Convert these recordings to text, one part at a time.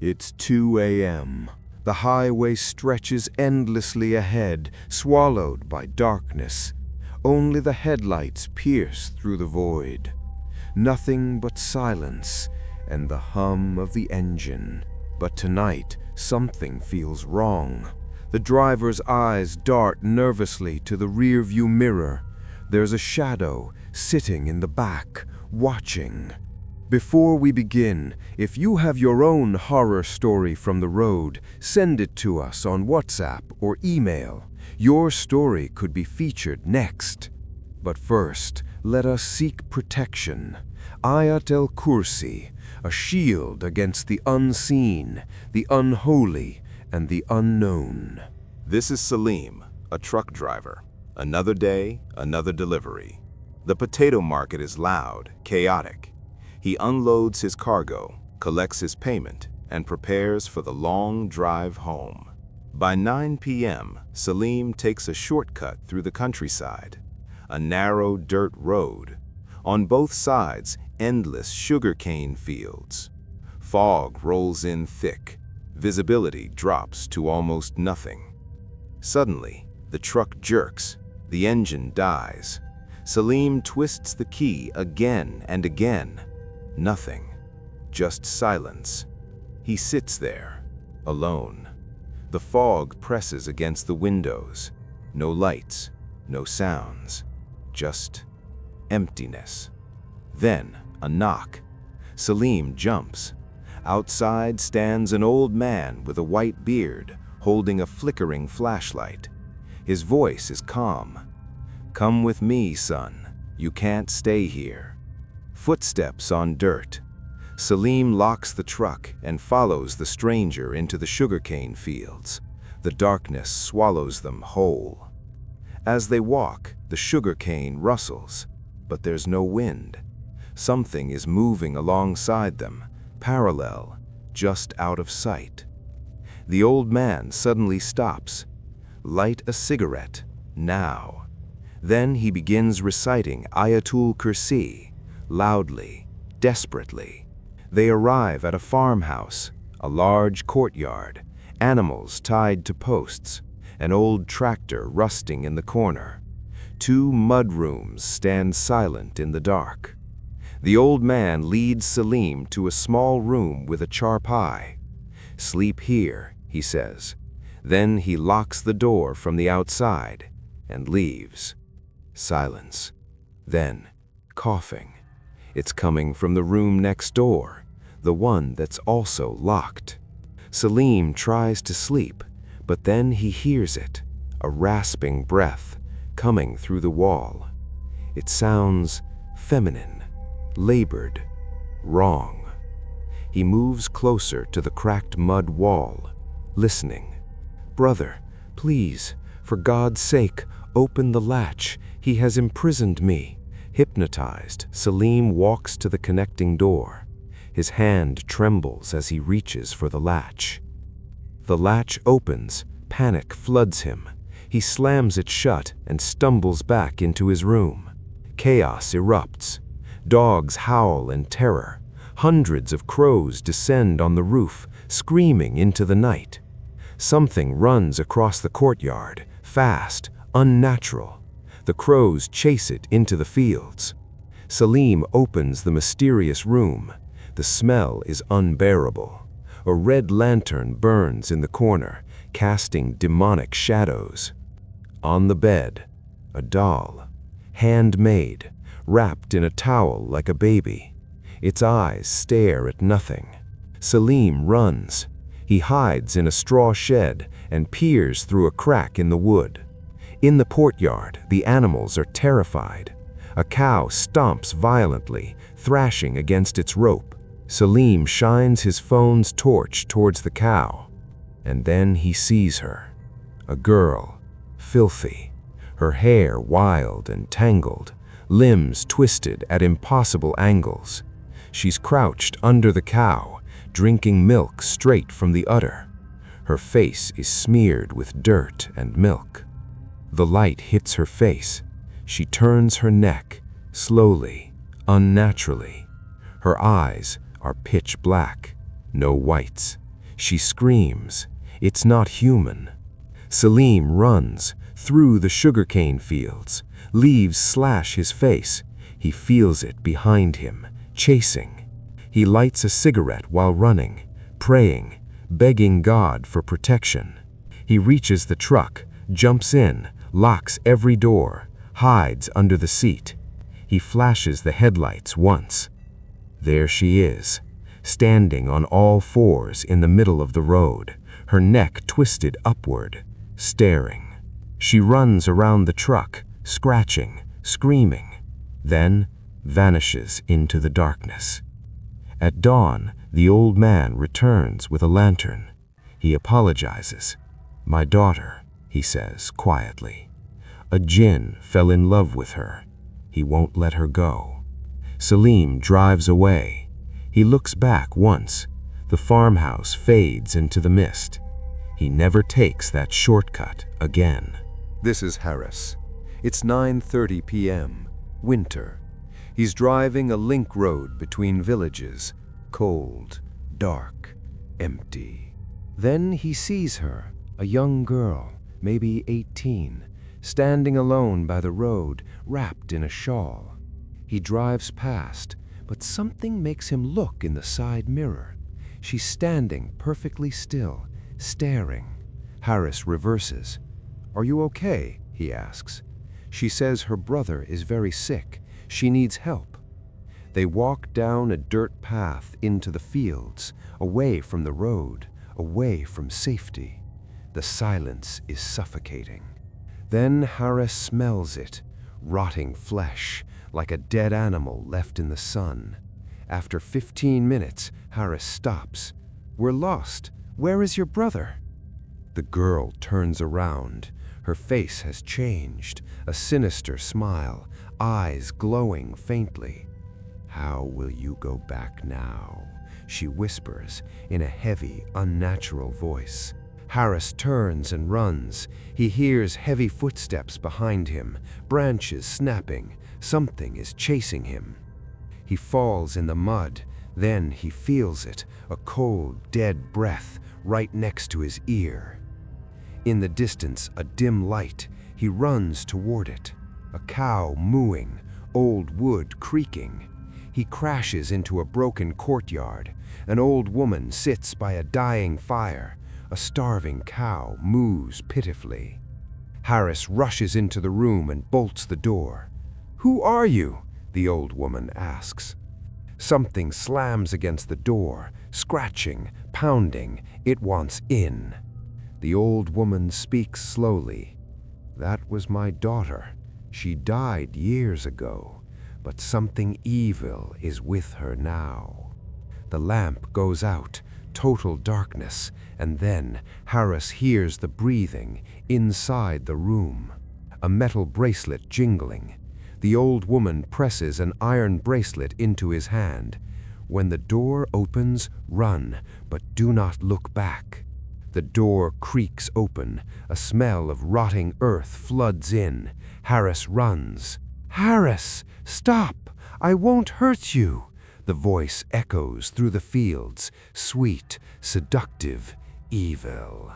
It's 2 a.m. The highway stretches endlessly ahead, swallowed by darkness. Only the headlights pierce through the void. Nothing but silence and the hum of the engine. But tonight, something feels wrong. The driver's eyes dart nervously to the rearview mirror. There's a shadow sitting in the back, watching. Before we begin, if you have your own horror story from the road, send it to us on WhatsApp or email. Your story could be featured next. But first, let us seek protection. Ayat el-Kursi, a shield against the unseen, the unholy, and the unknown. This is Salim, a truck driver. Another day, another delivery. The potato market is loud, chaotic. He unloads his cargo, collects his payment, and prepares for the long drive home. By 9 p.m., Salim takes a shortcut through the countryside. A narrow dirt road. On both sides, endless sugarcane fields. Fog rolls in thick. Visibility drops to almost nothing. Suddenly, the truck jerks. The engine dies. Salim twists the key again and again. Nothing. Just silence. He sits there, alone. The fog presses against the windows. No lights, no sounds. Just emptiness. Then, a knock. Salim jumps. Outside stands an old man with a white beard, holding a flickering flashlight. His voice is calm. "Come with me, son. You can't stay here." Footsteps on dirt. Salim locks the truck and follows the stranger into the sugarcane fields. The darkness swallows them whole. As they walk, the sugarcane rustles, but there's no wind. Something is moving alongside them, parallel, just out of sight. The old man suddenly stops. Light a cigarette, now. Then he begins reciting Ayatul Kursi, loudly, desperately. They arrive at a farmhouse, a large courtyard, animals tied to posts, an old tractor rusting in the corner. 2 mudrooms stand silent in the dark. The old man leads Salim to a small room with a charpai. "Sleep here," he says. Then he locks the door from the outside and leaves. Silence. Then, coughing. It's coming from the room next door, the one that's also locked. Salim tries to sleep, but then he hears it, a rasping breath coming through the wall. It sounds feminine, labored, wrong. He moves closer to the cracked mud wall, listening. "Brother, please, for God's sake, open the latch. He has imprisoned me." Hypnotized, Salim walks to the connecting door. His hand trembles as he reaches for the latch. The latch opens, panic floods him. He slams it shut and stumbles back into his room. Chaos erupts. Dogs howl in terror. Hundreds of crows descend on the roof, screaming into the night. Something runs across the courtyard, fast, unnatural. The crows chase it into the fields. Salim opens the mysterious room. The smell is unbearable. A red lantern burns in the corner, casting demonic shadows. On the bed, a doll, handmade, wrapped in a towel like a baby. Its eyes stare at nothing. Salim runs. He hides in a straw shed and peers through a crack in the wood. In the courtyard, the animals are terrified. A cow stomps violently, thrashing against its rope. Salim shines his phone's torch towards the cow, and then he sees her. A girl, filthy, her hair wild and tangled, limbs twisted at impossible angles. She's crouched under the cow, drinking milk straight from the udder. Her face is smeared with dirt and milk. The light hits her face. She turns her neck, slowly, unnaturally. Her eyes are pitch black, no whites. She screams. It's not human. Salim runs through the sugarcane fields. Leaves slash his face. He feels it behind him, chasing. He lights a cigarette while running, praying, begging God for protection. He reaches the truck, jumps in, locks every door, hides under the seat. He flashes the headlights once. There she is, standing on all fours in the middle of the road, her neck twisted upward, staring. She runs around the truck, scratching, screaming, then vanishes into the darkness. At dawn, the old man returns with a lantern. He apologizes. "My daughter," he says quietly. "A Jinn fell in love with her. He won't let her go." Salim drives away. He looks back once. The farmhouse fades into the mist. He never takes that shortcut again. This is Harris. It's 9:30 p.m. Winter. He's driving a link road between villages. Cold, dark, empty. Then he sees her, a young girl, maybe 18, standing alone by the road, wrapped in a shawl. He drives past, but something makes him look in the side mirror. She's standing perfectly still, staring. Harris reverses. "Are you okay?" he asks. She says her brother is very sick. She needs help. They walk down a dirt path into the fields, away from the road, away from safety. The silence is suffocating. Then Harris smells it, rotting flesh, like a dead animal left in the sun. After 15 minutes, Harris stops. "We're lost. Where is your brother?" The girl turns around. Her face has changed, a sinister smile, eyes glowing faintly. "How will you go back now?" she whispers in a heavy, unnatural voice. Harris turns and runs. He hears heavy footsteps behind him, branches snapping. Something is chasing him. He falls in the mud. Then he feels it, a cold, dead breath right next to his ear. In the distance, a dim light. He runs toward it. A cow mooing, old wood creaking. He crashes into a broken courtyard. An old woman sits by a dying fire. A starving cow moos pitifully. Harris rushes into the room and bolts the door. "Who are you?" the old woman asks. Something slams against the door, scratching, pounding. It wants in. The old woman speaks slowly. "That was my daughter. She died years ago, but something evil is with her now." The lamp goes out, total darkness, and then Harris hears the breathing inside the room. A metal bracelet jingling. The old woman presses an iron bracelet into his hand. "When the door opens, run, but do not look back." The door creaks open. A smell of rotting earth floods in. Harris runs. "Harris, stop! I won't hurt you!" The voice echoes through the fields, sweet, seductive, evil.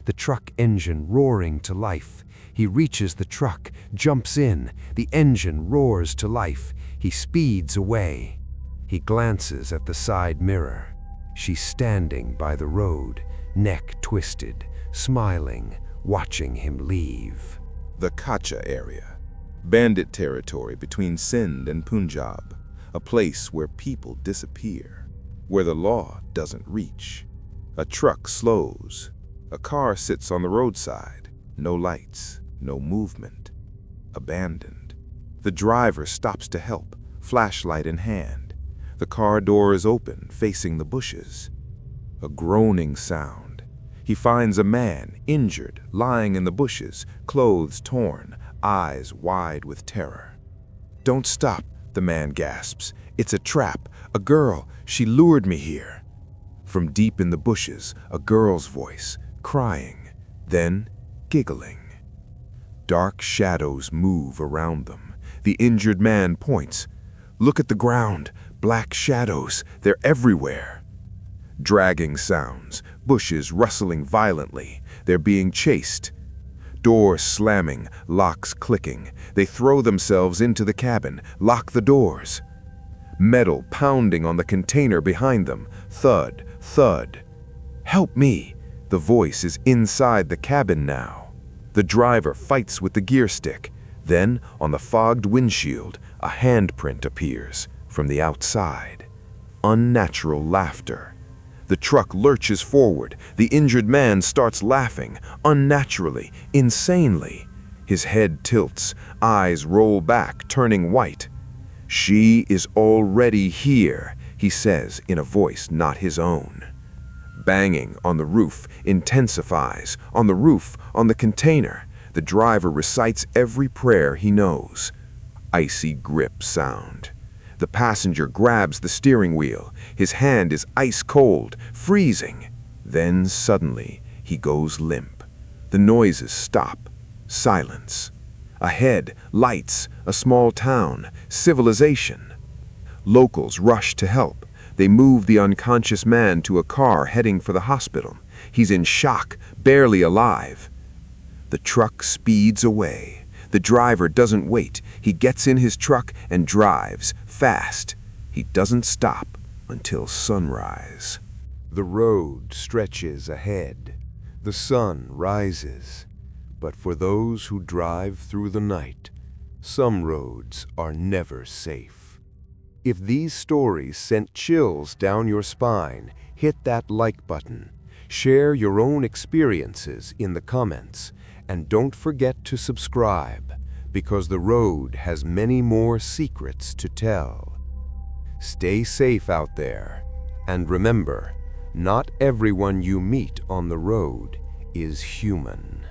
The truck engine roaring to life. He reaches the truck, jumps in. The engine roars to life. He speeds away. He glances at the side mirror. She's standing by the road, neck twisted, smiling, watching him leave. The Kacha area, bandit territory between Sindh and Punjab, a place where people disappear, where the law doesn't reach. A truck slows. A car sits on the roadside. No lights, no movement. Abandoned. The driver stops to help, flashlight in hand. The car door is open, facing the bushes. A groaning sound. He finds a man, injured, lying in the bushes, clothes torn, eyes wide with terror. "Don't stop," the man gasps. "It's a trap. A girl. She lured me here." From deep in the bushes, a girl's voice, crying, then giggling. Dark shadows move around them. The injured man points. "Look at the ground. Black shadows. They're everywhere." Dragging sounds, bushes rustling violently. They're being chased. Doors slamming, locks clicking. They throw themselves into the cabin, lock the doors. Metal pounding on the container behind them. Thud, thud. Help me! The voice is inside the cabin now. The driver fights with the gear stick. Then, on the fogged windshield, a handprint appears from the outside. Unnatural laughter. The truck lurches forward. The injured man starts laughing, unnaturally, insanely. His head tilts, eyes roll back, turning white. "She is already here," he says in a voice not his own. Banging on the roof intensifies, on the roof, on the container. The driver recites every prayer he knows. Icy grip sound. The passenger grabs the steering wheel. His hand is ice cold, freezing. Then suddenly, he goes limp. The noises stop. Silence. Ahead, lights, a small town, civilization. Locals rush to help. They move the unconscious man to a car heading for the hospital. He's in shock, barely alive. The truck speeds away. The driver doesn't wait. He gets in his truck and drives, fast. He doesn't stop until sunrise. The road stretches ahead. The sun rises. But for those who drive through the night, some roads are never safe. If these stories sent chills down your spine, hit that like button. Share your own experiences in the comments. And don't forget to subscribe, because the road has many more secrets to tell. Stay safe out there, and remember, not everyone you meet on the road is human.